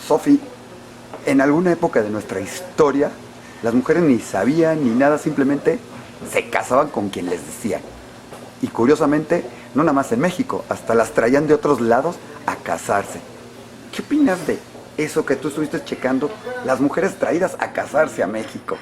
Sofi, en alguna época de nuestra historia, las mujeres ni sabían ni nada, simplemente se casaban con quien les decían. Y curiosamente, no nada más en México, hasta las traían de otros lados a casarse. ¿Qué opinas de eso que tú estuviste checando, las mujeres traídas a casarse a México?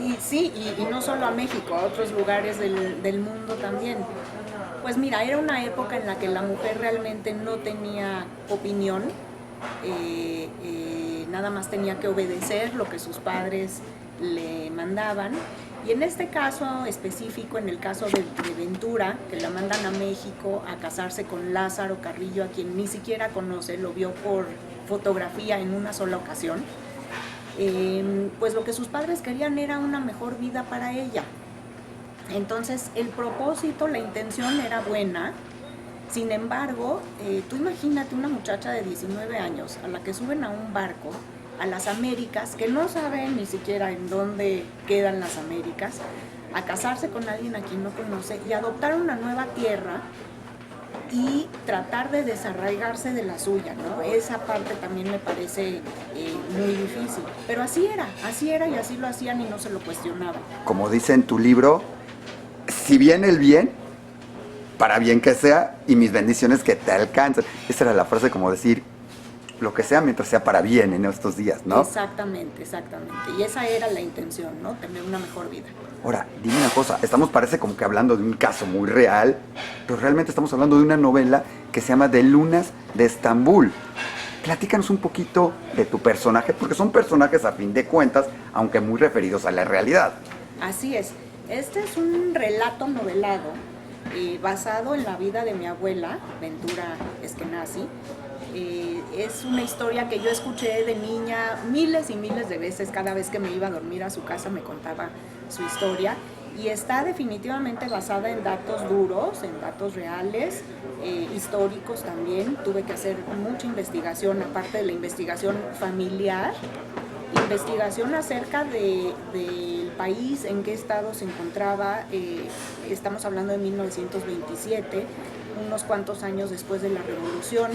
Y sí, y no solo a México, a otros lugares del mundo también. Pues mira, era una época en la que la mujer realmente no tenía opinión, nada más tenía que obedecer lo que sus padres le mandaban. Y en este caso específico, en el caso de Ventura, que la mandan a México a casarse con Lázaro Carrillo, a quien ni siquiera conoce, lo vio por fotografía en una sola ocasión, pues lo que sus padres querían era una mejor vida para ella. Entonces el propósito, la intención era buena. Sin embargo, tú imagínate una muchacha de 19 años a la que suben a un barco a las Américas, que no saben ni siquiera en dónde quedan las Américas, a casarse con alguien a quien no conoce y adoptar una nueva tierra y tratar de desarraigarse de la suya, ¿no? Esa parte también me parece muy difícil. Pero así era y así lo hacían y no se lo cuestionaban. Como dice en tu libro, si viene el bien, para bien que sea, y mis bendiciones que te alcancen. Esa era la frase, como decir, lo que sea mientras sea para bien en estos días, ¿no? Exactamente. Y esa era la intención, ¿no? Tener una mejor vida. Ahora, dime una cosa, estamos parece como que hablando de un caso muy real, pero realmente estamos hablando de una novela que se llama De Lunas de Estambul. Platícanos un poquito de tu personaje, porque son personajes a fin de cuentas, aunque muy referidos a la realidad. Así es. Este es un relato novelado basado en la vida de mi abuela, Ventura Eskenazi. Es una historia que yo escuché de niña miles y miles de veces. Cada vez que me iba a dormir a su casa me contaba su historia y está definitivamente basada en datos duros, en datos reales, históricos también. Tuve que hacer mucha investigación, aparte de la investigación familiar, investigación acerca del país, en qué estado se encontraba. Estamos hablando de 1927, unos cuantos años después de la Revolución,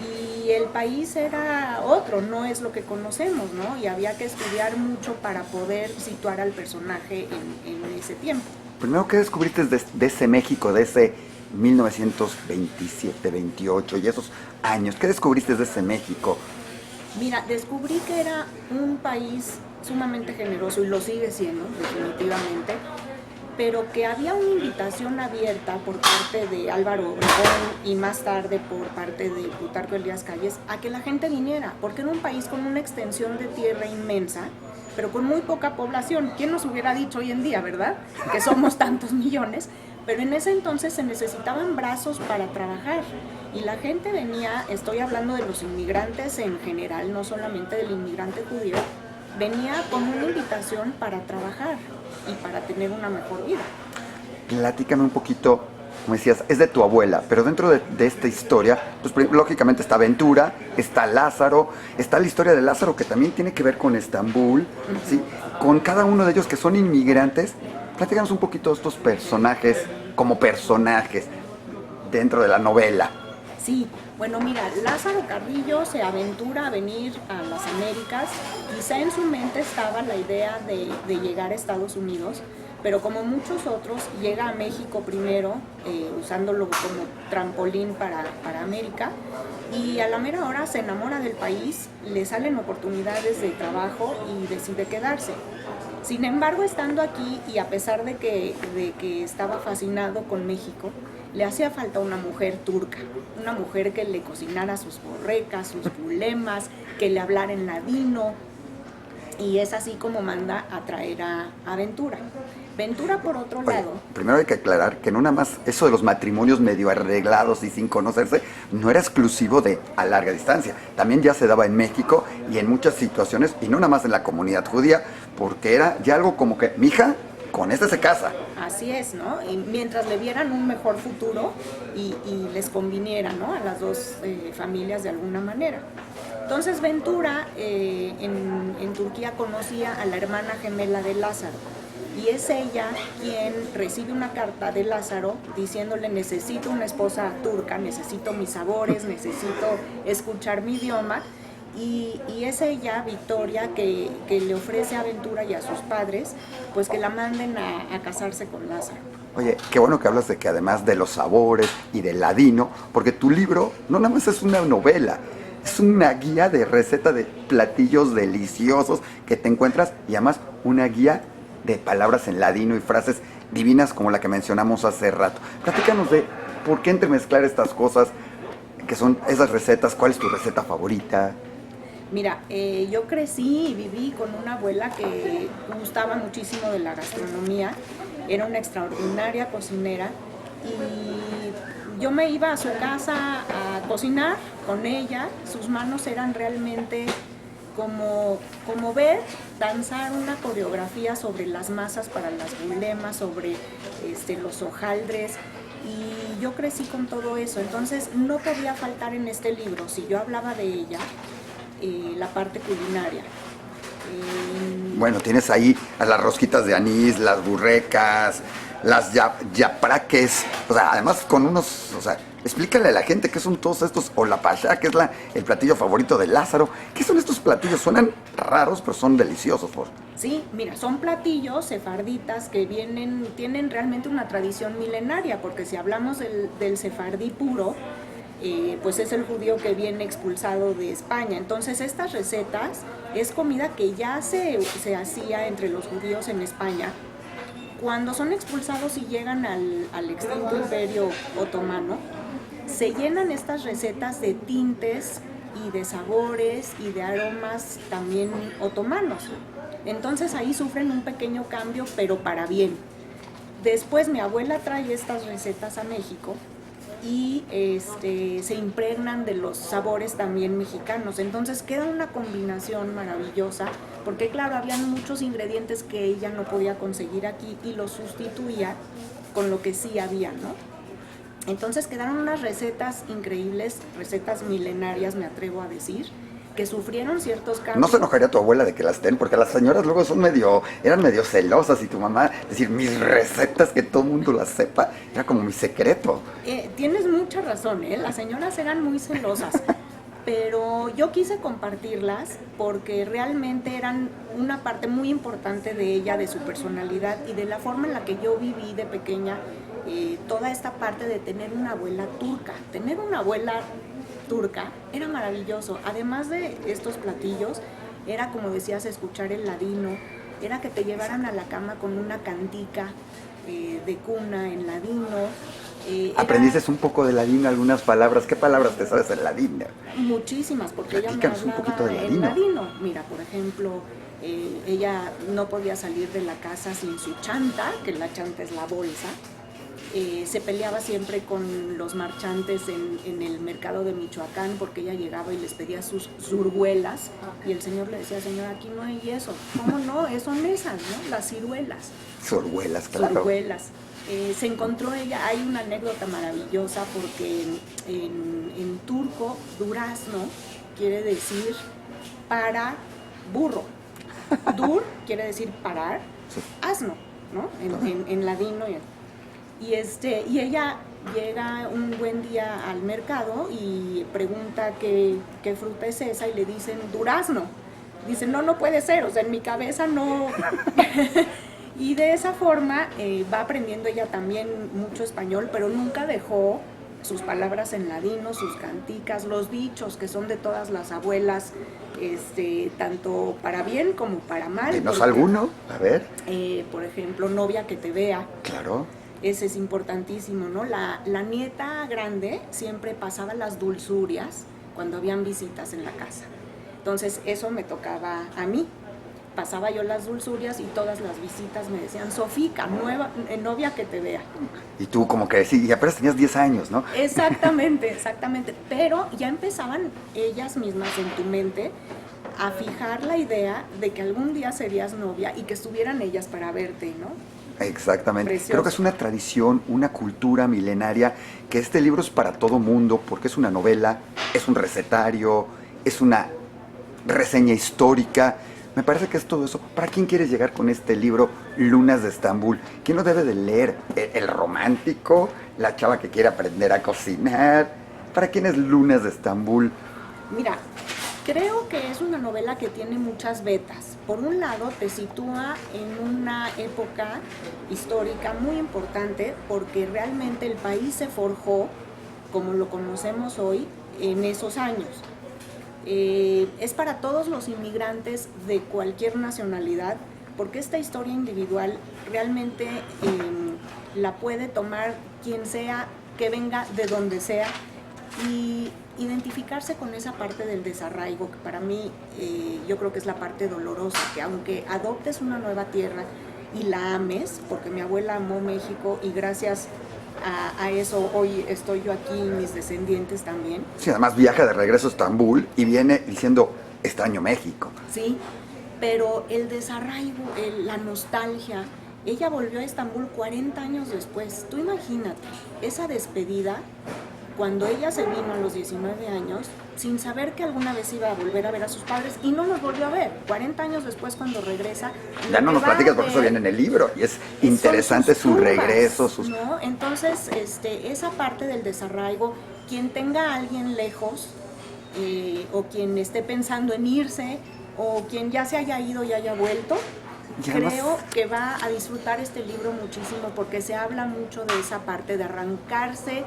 y el país era otro, no es lo que conocemos, ¿no? Y había que estudiar mucho para poder situar al personaje en ese tiempo. Primero, ¿qué descubriste de ese México, de ese 1927, 28 y esos años? ¿Qué descubriste de ese México? Mira, descubrí que era un país sumamente generoso y lo sigue siendo, definitivamente, pero que había una invitación abierta por parte de Álvaro Obregón y más tarde por parte de Plutarco Elías Calles a que la gente viniera, porque era un país con una extensión de tierra inmensa, pero con muy poca población. ¿Quién nos hubiera dicho hoy en día, verdad? Que somos tantos millones. Pero en ese entonces se necesitaban brazos para trabajar y la gente venía, estoy hablando de los inmigrantes en general, no solamente del inmigrante judío, venía con una invitación para trabajar y para tener una mejor vida. Platícame un poquito, como decías, es de tu abuela, pero dentro de esta historia, pues lógicamente está Ventura, está Lázaro, está la historia de Lázaro que también tiene que ver con Estambul, ¿sí? Con cada uno de ellos que son inmigrantes. Platícanos un poquito de estos personajes, como personajes, dentro de la novela. Sí, bueno, mira, Lázaro Carrillo se aventura a venir a las Américas. Quizá en su mente estaba la idea de llegar a Estados Unidos, pero como muchos otros, llega a México primero, usándolo como trampolín para América, y a la mera hora se enamora del país, le salen oportunidades de trabajo y decide quedarse. Sin embargo, estando aquí y a pesar de que estaba fascinado con México, le hacía falta una mujer turca, una mujer que le cocinara sus borrecas, sus bulemas, que le hablara en ladino, y es así como manda a traer a Ventura. Ventura, por otro lado... Primero hay que aclarar que no nada más eso de los matrimonios medio arreglados y sin conocerse no era exclusivo de a larga distancia. También ya se daba en México y en muchas situaciones, y no nada más en la comunidad judía, porque era ya algo como que, mija, con este se casa. Así es, ¿no? Y mientras le vieran un mejor futuro y les conviniera, ¿no? A las dos familias de alguna manera. Entonces Ventura en Turquía conocía a la hermana gemela de Lázaro. Y es ella quien recibe una carta de Lázaro diciéndole: necesito una esposa turca, necesito mis sabores, necesito escuchar mi idioma. y es ella, Victoria, que le ofrece a Ventura y a sus padres, pues que la manden a casarse con Lázaro. Oye, qué bueno que hablas de que además de los sabores y del ladino, porque tu libro no nada más es una novela, es una guía de receta de platillos deliciosos que te encuentras y además una guía de palabras en ladino y frases divinas como la que mencionamos hace rato. Platícanos de por qué entremezclar estas cosas, que son esas recetas, cuál es tu receta favorita. Mira, yo crecí y viví con una abuela que gustaba muchísimo de la gastronomía, era una extraordinaria cocinera y yo me iba a su casa a cocinar con ella, sus manos eran realmente como ver danzar una coreografía sobre las masas para las bulemas, sobre los hojaldres, y yo crecí con todo eso, entonces no podía faltar en este libro, si yo hablaba de ella, la parte culinaria. Bueno, tienes ahí a las rosquitas de anís, las burrecas, las yapraques, o sea, además con unos, o sea, explícale a la gente qué son todos estos, o la pachá, que es el platillo favorito de Lázaro. ¿Qué son estos platillos? Suenan raros, pero son deliciosos, por. Sí, mira, son platillos sefarditas que tienen realmente una tradición milenaria, porque si hablamos del sefardí puro, pues es el judío que viene expulsado de España. Entonces estas recetas es comida que ya se hacía entre los judíos en España. Cuando son expulsados y llegan al extinto imperio otomano, se llenan estas recetas de tintes y de sabores y de aromas también otomanos. Entonces ahí sufren un pequeño cambio, pero para bien. Después mi abuela trae estas recetas a México y se impregnan de los sabores también mexicanos. Entonces queda una combinación maravillosa, porque claro, habían muchos ingredientes que ella no podía conseguir aquí y los sustituía con lo que sí había, ¿no? Entonces quedaron unas recetas increíbles, recetas milenarias, me atrevo a decir, que sufrieron ciertos cambios. ¿No se enojaría tu abuela de que las den? Porque las señoras luego eran medio celosas, y tu mamá, decir, mis recetas, que todo el mundo las sepa, era como mi secreto. Tienes mucha razón, las señoras eran muy celosas, pero yo quise compartirlas porque realmente eran una parte muy importante de ella, de su personalidad y de la forma en la que yo viví de pequeña, toda esta parte de tener una abuela turca. Tener una abuela turca era maravilloso. Además de estos platillos, era, como decías, escuchar el ladino, era que te llevaran a la cama con una cantica de cuna en ladino. ¿Aprendiste un poco de ladino, algunas palabras? ¿Qué palabras te sabes en ladino? Muchísimas, porque ella me hablaba un poquito de en ladino. Mira, por ejemplo, ella no podía salir de la casa sin su chanta, que la chanta es la bolsa. Se peleaba siempre con los marchantes en el mercado de Michoacán, porque ella llegaba y les pedía sus ciruelas, y el señor le decía, señora, aquí no hay eso. ¿Cómo no? Son esas, ¿no? Las ciruelas. Ciruelas, claro. Ciruelas. Se encontró ella, hay una anécdota maravillosa, porque en turco, durazno quiere decir para burro. Dur quiere decir parar, sí. Asno, ¿no? En ladino. Y ella llega un buen día al mercado y pregunta qué fruta es esa, y le dicen durazno. Dice, no puede ser, o sea, en mi cabeza no. Y de esa forma va aprendiendo ella también mucho español, pero nunca dejó sus palabras en ladino, sus canticas, los dichos que son de todas las abuelas, tanto para bien como para mal. ¿Dinos alguno? A ver. Por ejemplo, novia que te vea. Claro. Ese es importantísimo, ¿no? La nieta grande siempre pasaba las dulzurias cuando habían visitas en la casa. Entonces eso me tocaba a mí. Pasaba yo las dulzurias y todas las visitas me decían, Sofica, novia que te vea. Y tú como que sí, y apenas tenías 10 años, ¿no? Exactamente. Pero ya empezaban ellas mismas en tu mente a fijar la idea de que algún día serías novia y que estuvieran ellas para verte, ¿no? Exactamente. Precioso. Creo que es una tradición, una cultura milenaria, que este libro es para todo mundo, porque es una novela, es un recetario, es una reseña histórica. Me parece que es todo eso. ¿Para quién quieres llegar con este libro, Lunas de Estambul? ¿Quién lo debe de leer? ¿El romántico? ¿La chava que quiere aprender a cocinar? ¿Para quién es Lunas de Estambul? Mira, Creo que es una novela que tiene muchas vetas. Por un lado, te sitúa en una época histórica muy importante porque realmente el país se forjó, como lo conocemos hoy, en esos años. Es para todos los inmigrantes de cualquier nacionalidad, porque esta historia individual realmente la puede tomar quien sea, que venga de donde sea, y identificarse con esa parte del desarraigo, que para mí yo creo que es la parte dolorosa, que aunque adoptes una nueva tierra y la ames, porque mi abuela amó México y gracias a eso hoy estoy yo aquí y mis descendientes también. Sí, además viaja de regreso a Estambul y viene diciendo, extraño México. Sí, pero el desarraigo, la nostalgia, ella volvió a Estambul 40 años después. Tú imagínate, esa despedida, cuando ella se vino a los 19 años, sin saber que alguna vez iba a volver a ver a sus padres, y no los volvió a ver. 40 años después, cuando regresa... Ya no nos platicas porque eso viene en el libro, y es interesante su regreso. ¿No? Entonces, esa parte del desarraigo, quien tenga a alguien lejos, o quien esté pensando en irse, o quien ya se haya ido y haya vuelto, creo que va a disfrutar este libro muchísimo, porque se habla mucho de esa parte de arrancarse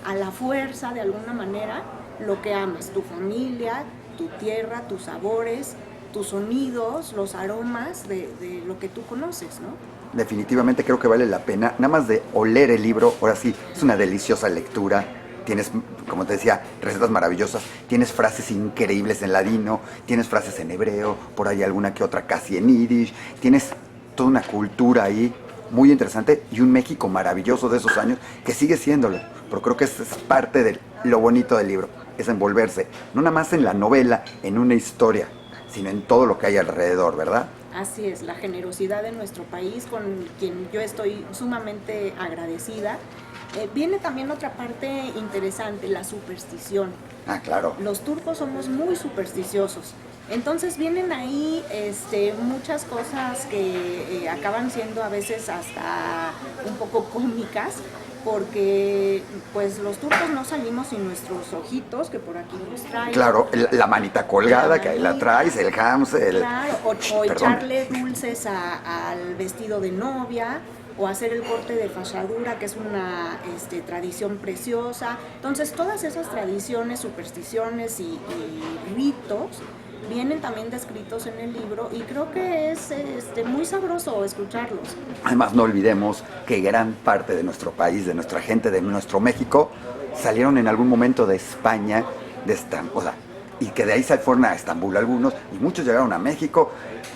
a la fuerza, de alguna manera, lo que amas, tu familia, tu tierra, tus sabores, tus sonidos, los aromas de lo que tú conoces, ¿no? Definitivamente creo que vale la pena, nada más de oler el libro, ahora sí, es una deliciosa lectura. Tienes, como te decía, recetas maravillosas, tienes frases increíbles en ladino, tienes frases en hebreo, por ahí alguna que otra casi en yiddish, tienes toda una cultura ahí muy interesante y un México maravilloso de esos años que sigue siéndolo. Pero creo que es parte de lo bonito del libro, es envolverse, no nada más en la novela, en una historia, sino en todo lo que hay alrededor, ¿verdad? Así es, la generosidad de nuestro país, con quien yo estoy sumamente agradecida. Viene también otra parte interesante, la superstición. Ah, claro. Los turcos somos muy supersticiosos. Entonces vienen ahí muchas cosas que acaban siendo a veces hasta un poco cómicas, porque pues los turcos no salimos sin nuestros ojitos, que por aquí los traen. Claro, la manita colgada, que ahí la traes, el hamster. Claro, o echarle dulces al vestido de novia, o hacer el corte de fachadura, que es una tradición preciosa. Entonces todas esas tradiciones, supersticiones y ritos vienen también descritos en el libro, y creo que es muy sabroso escucharlos. Además, no olvidemos que gran parte de nuestro país, de nuestra gente, de nuestro México, salieron en algún momento de España, de Estambul, y que de ahí se fueron a Estambul algunos, y muchos llegaron a México.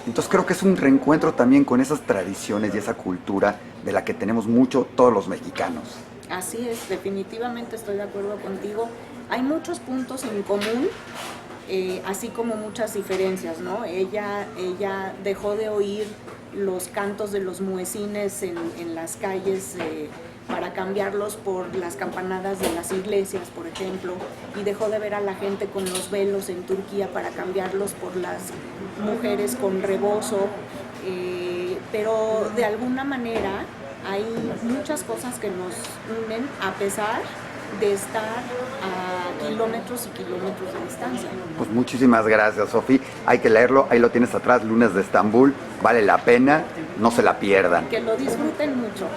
Entonces creo que es un reencuentro también con esas tradiciones y esa cultura de la que tenemos mucho todos los mexicanos. Así es, definitivamente estoy de acuerdo contigo. Hay muchos puntos en común, así como muchas diferencias, ¿no? Ella dejó de oír los cantos de los muecines en las calles para cambiarlos por las campanadas de las iglesias, por ejemplo, y dejó de ver a la gente con los velos en Turquía para cambiarlos por las mujeres con rebozo, pero de alguna manera hay muchas cosas que nos unen a pesar de estar a kilómetros y kilómetros de distancia. Pues muchísimas gracias, Sofi. Hay que leerlo, ahí lo tienes atrás, Lunes de Estambul. Vale la pena, no se la pierdan. Que lo disfruten mucho.